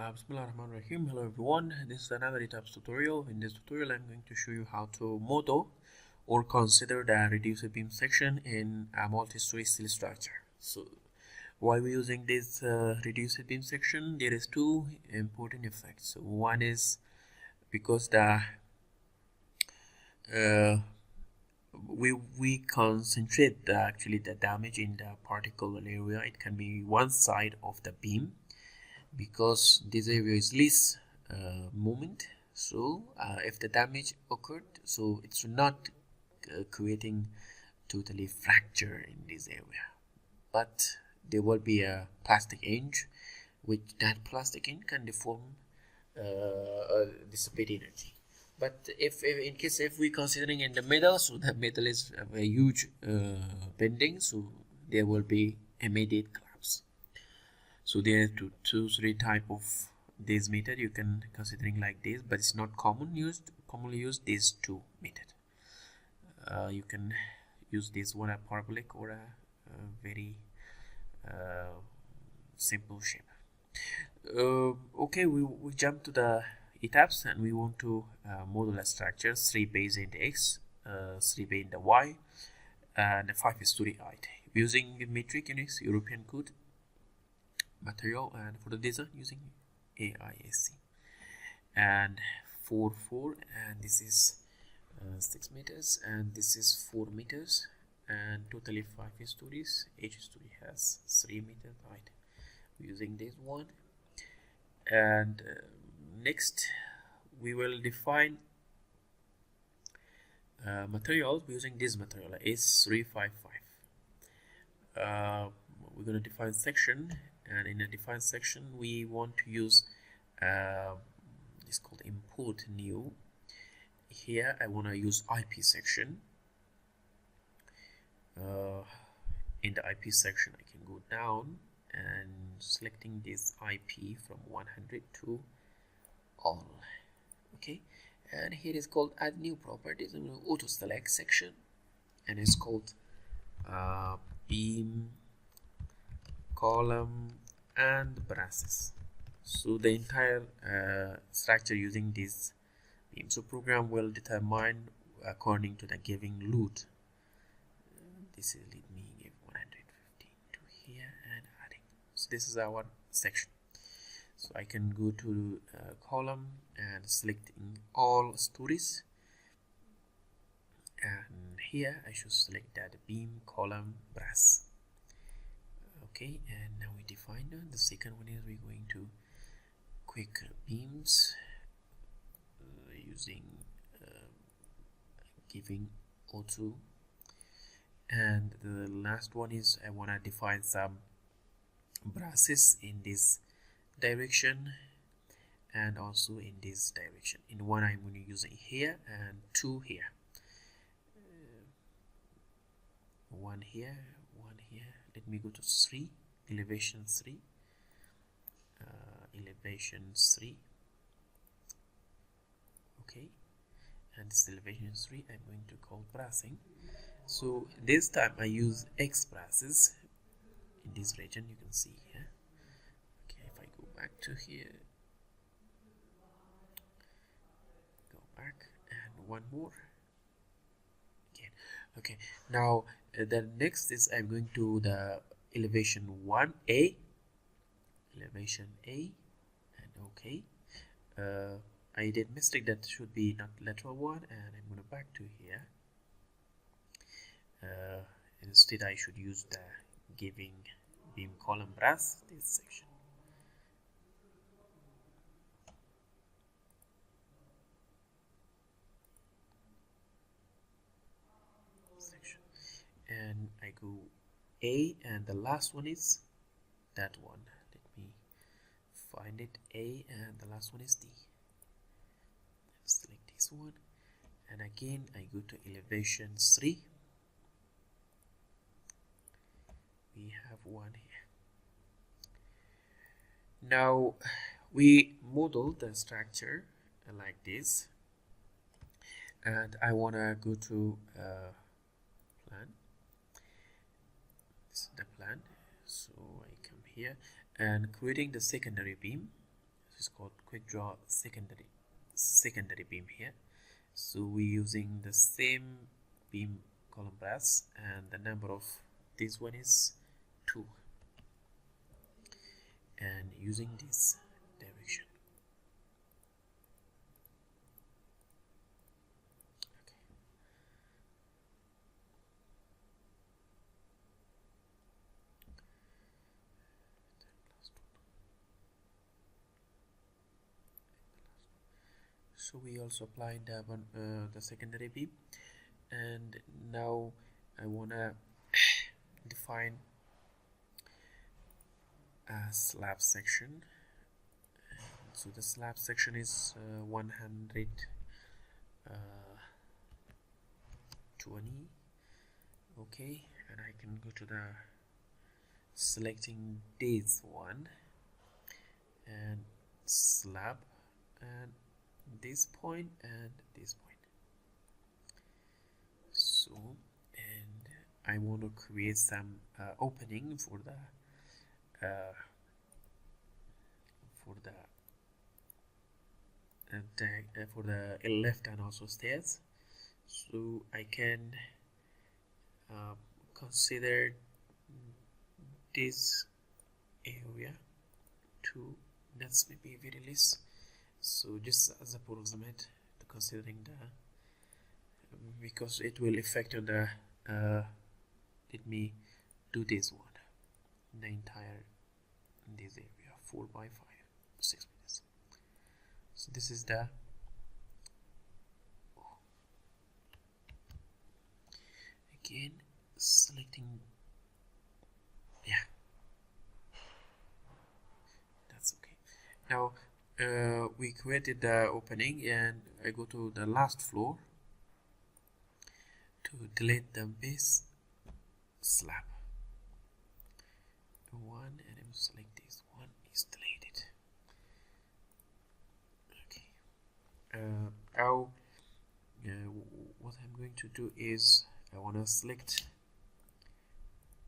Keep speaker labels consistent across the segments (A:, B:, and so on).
A: Bismillahirrahmanirrahim. Hello everyone, this is another ETABS tutorial. In this tutorial I'm going to show you how to model or consider the reduced beam section in a multi-story steel structure. So why we're using this reduced beam section, there is two important effects. So one is because the we concentrate actually the damage in the particular area. It can be one side of the beam, because this area is least moment. So if the damage occurred, so it's not creating totally fracture in this area, but there will be a plastic hinge, which that plastic hinge can deform dissipate energy. But if in case if we considering in the middle, so the middle is a huge bending, so there will be immediate collapse. So there are three type of this method you can considering like this, but it's not commonly used these two method. You can use this one a parabolic or a very simple shape. Okay, we jump to the ETABS and we want to model a structure 3 base in the X, 3 base in the Y, and 5 story height using metric units, European code, material, and for the design using AISC, and 4 and this is 6 meters and this is 4 meters and totally 5 stories. Each story has 3 meters height using this one. And next we will define materials using this material S355. We're going to define section, and in a defined section we want to use it's called import new. Here I want to use IP section. In the IP section I can go down and selecting this IP from 100 to all. Okay, and here is called add new properties. I'm going to auto select section, and it's called beam, column, and brasses. So the entire structure using this beam. So program will determine according to the given load. This is let me give 150 to here and adding. So this is our section. So I can go to column and selecting all stories, and here I should select that beam, column, brass. Okay, and now we define the second one is we're going to quick beams using giving auto, and the last one is I want to define some brasses in this direction and also in this direction. In one I'm going to use it here and two here, one here, one here. Let me go to 3, elevation 3, elevation 3. Okay, and this elevation 3 I'm going to call brassing. So this time I use X brasses in this region, you can see here. Okay, if I go back to here, go back, and one more again. Okay, now the next is I'm going to the elevation 1A, elevation A, and okay. I did mistake, that should be not lateral one, and I'm going to back to here. Instead I should use the giving beam, column, brass this section. And I go A, and the last one is that one. Let me find it. A, and the last one is D. Select this one, and again I go to elevation 3. We have one here. Now we model the structure like this, and I want to go to plan. This is the plan. So I come here and creating the secondary beam. is called quick draw secondary beam here. So we're using the same beam column brass, and the number of this one is 2, and using this direction. So we also applied the secondary beam, and now I wanna define a slab section. So the slab section is 120. Okay, and I can go to the selecting this one and slab, and this point and this point. So, and I want to create some opening for the left and also stairs. So I can consider this area to, that's maybe very less. So just as a approximate, considering the because it will affect on the let me do this one, the entire this area 4 by 5 6 meters. So this is the again selecting, yeah, that's okay. Now we created the opening, and I go to the last floor to delete the base slab one, and I'm select this one is deleted. Okay. Now what I'm going to do is I want to select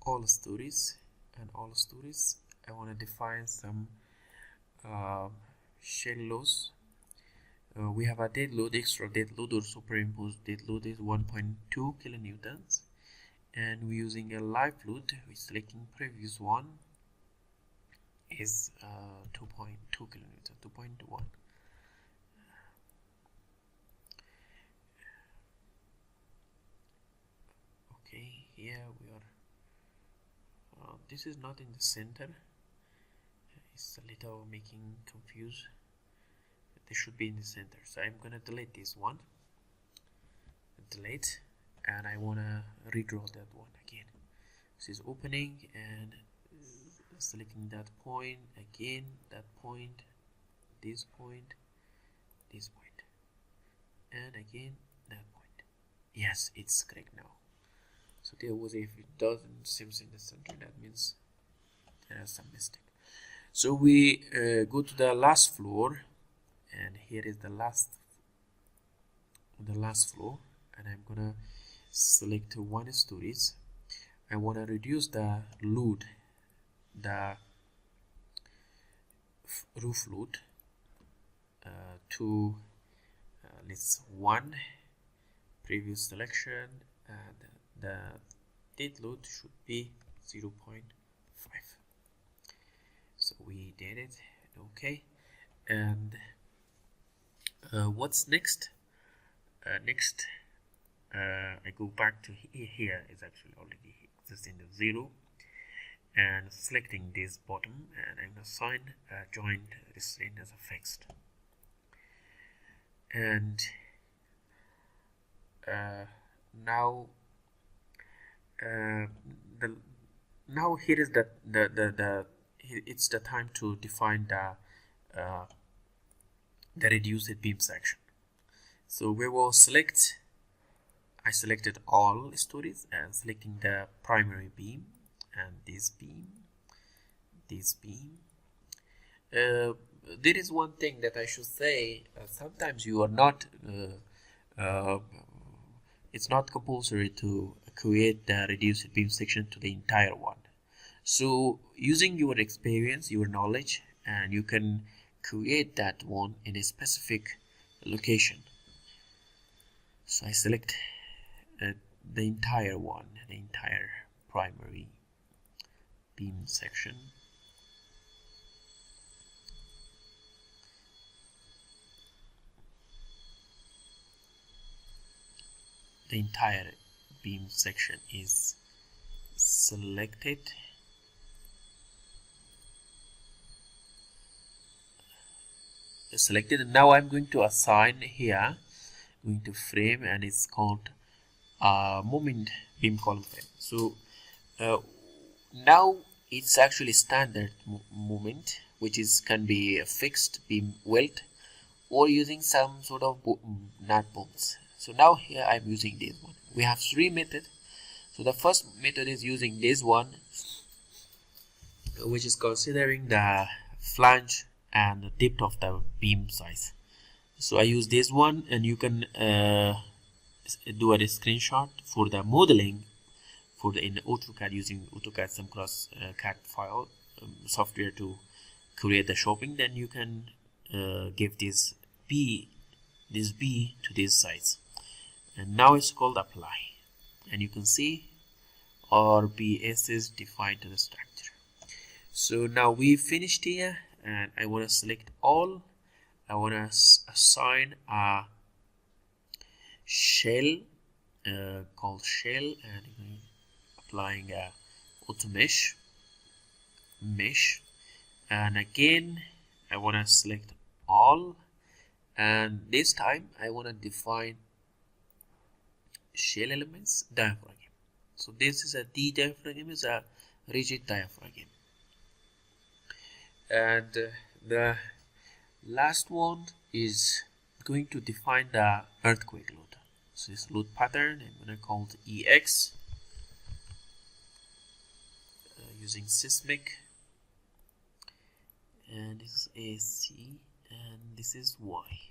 A: all stories, and all stories I want to define some shell loads. We have a dead load, extra dead load or superimposed dead load is 1.2 kilonewtons, and we're using a live load. We're selecting previous one is 2.2 kilonewtons, 2.1. Okay, here we are. This is not in the center. It's a little making confused. They should be in the center, so I'm gonna delete this one, delete, and I wanna redraw that one again. This is opening, and selecting that point again, that point, this point, this point, and again that point. Yes, it's correct now. So there was, if it doesn't seem in the center, that means there is some mistake. So we go to the last floor, and here is the last floor, and I'm gonna select one stories. I want to reduce the load, the roof load to let's 1 previous selection, and the dead load should be 0.5. So we did it. Okay, and what's next? Next, I go back to here. Is actually already existing the 0, and selecting this bottom, and I'm gonna assign joint restraint as a fixed. And now here is it's the time to define the reduced beam section. So we will select, I selected all stories, and selecting the primary beam, and this beam. There is one thing that I should say, sometimes you are not it's not compulsory to create the reduced beam section to the entire one. So using your experience, your knowledge, and you can create that one in a specific location. So I select the entire one, the entire primary beam section. The entire beam section is selected. And now I'm going to assign here, going to frame, and it's called moment beam column frame. So now it's actually standard moment, which is can be a fixed beam weld or using some sort of nut bolts. So now here I'm using this one. We have three methods. So the first method is using this one, which is considering the flange and the depth of the beam size. So I use this one, and you can do a screenshot for the modeling for the in AutoCAD, using AutoCAD some cross CAD file software to create the shaping. Then you can give this B to this size, and now it's called apply, and you can see RBS is defined to the structure. So now we finished here, and I want to select all. I want to assign a shell called shell, and applying a auto mesh, and again I want to select all, and this time I want to define shell elements diaphragm. So this is the diaphragm is a rigid diaphragm, and the last one is going to define the earthquake load. So this load pattern I'm going to call it EX, using seismic, and this is AC, and this is Y.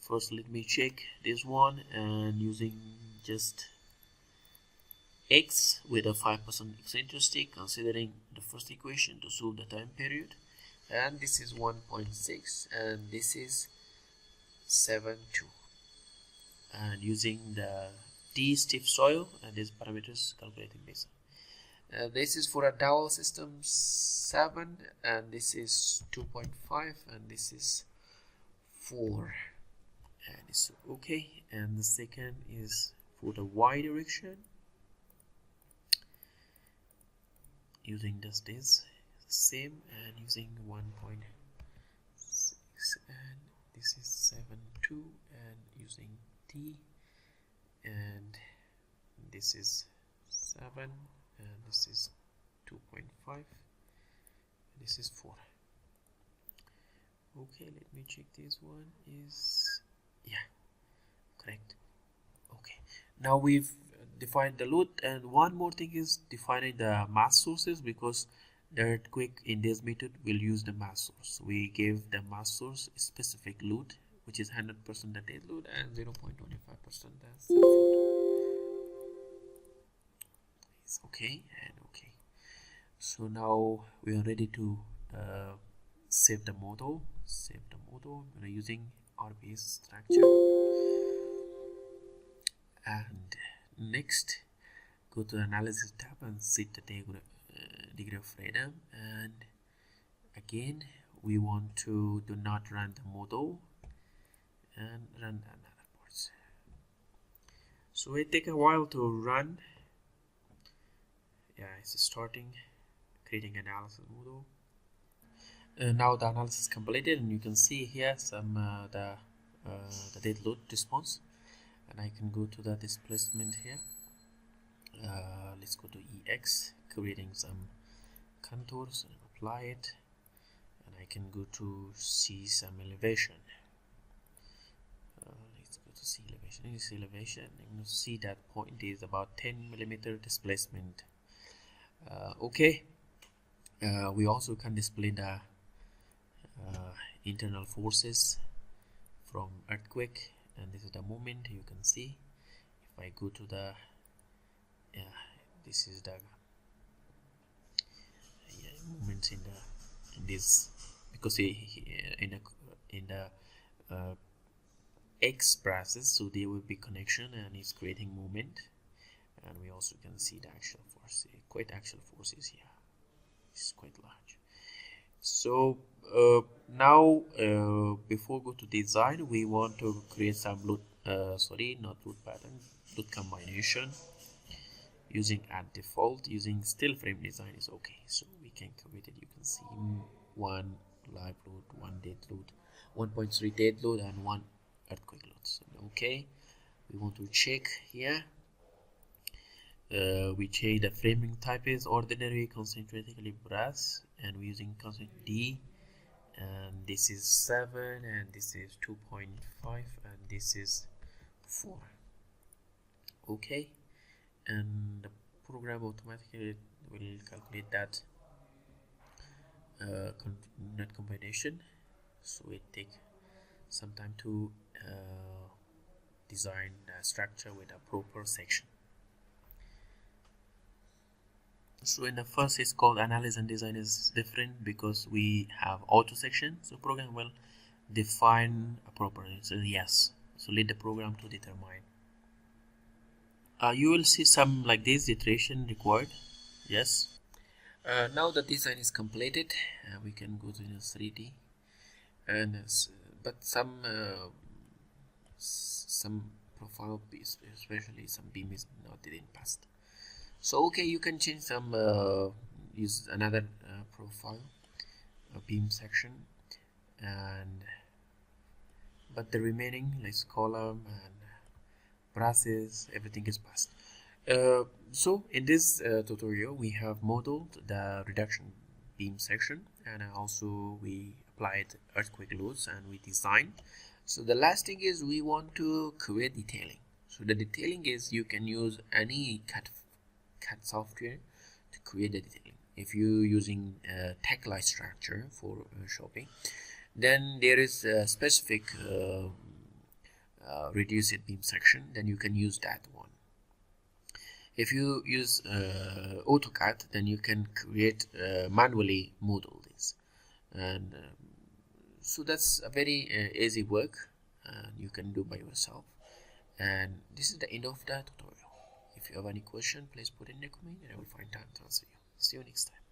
A: First let me check this one, and using just X with a 5% eccentricity, considering the first equation to solve the time period, and this is 1.6, and this is 7.2, and using the D stiff soil and these parameters calculating this. This is for a dowel system 7, and this is 2.5, and this is 4, and it's okay. And the second is for the Y direction, using just this same, and using 1.6, and this is 7.2, and using D, and this is 7, and this is 2.5, this is 4. Okay, let me check. This one is, yeah, correct. Okay, now we've defined the load, and one more thing is defining the mass sources, because the earthquake in this method will use the mass source. We give the mass source a specific load, which is 100% the dead load and 0.25% the self load. It's okay and okay. So now we are ready to save the model. We're using RBS structure, and next go to the analysis tab and set the degree of freedom, and again we want to do not run the model and run another parts. So it take a while to run. Yeah, it's starting creating analysis model. Now the analysis is completed, and you can see here some the dead load response, and I can go to the displacement here. Let's go to EX, creating some contours and apply it, and I can go to see some elevation. Let's go to see elevation. In this elevation, I'm going to see that point is about 10 millimeter displacement. Okay, we also can display the internal forces from earthquake, and this is the moment. You can see if I go to the this is the moments in the in this, because in the X process, so there will be connection and it's creating movement, and we also can see the axial force. Quite axial forces here. It's quite large. So now before go to design, we want to create some load not load pattern, load combination using at default. Using still frame design is okay, so we can create it. You can see one live load, one dead load, 1.3 dead load, and one earthquake load. So, okay, we want to check here. We change the framing type is ordinary concentrically brass, and we're using constant D, and this is 7, and this is 2.5, and this is 4. Okay, and the program automatically will calculate that net combination, so it takes some time to design the structure with a proper section. So in the first, it's called analysis and design is different because we have auto section, so program will define a property. So yes, so let the program to determine. You will see some like this iteration required. Yes. Now the design is completed. We can go to the 3D, and but some profile piece, especially some beam is not didn't pass. So okay, you can change some use another profile beam section, and but the remaining like column and brushes, everything is passed. So in this tutorial we have modeled the reduction beam section, and also we applied earthquake loads and we designed. So the last thing is we want to create detailing. So the detailing is you can use any CAD software to create the detailing. If you're using tech-like structure for shopping, then there is a specific reduced beam section, then you can use that one. If you use AutoCAD, then you can create manually model this, and so that's a very easy work, you can do by yourself. And this is the end of the tutorial. If you have any question, please put in the comment and I will find time to answer you. See you next time.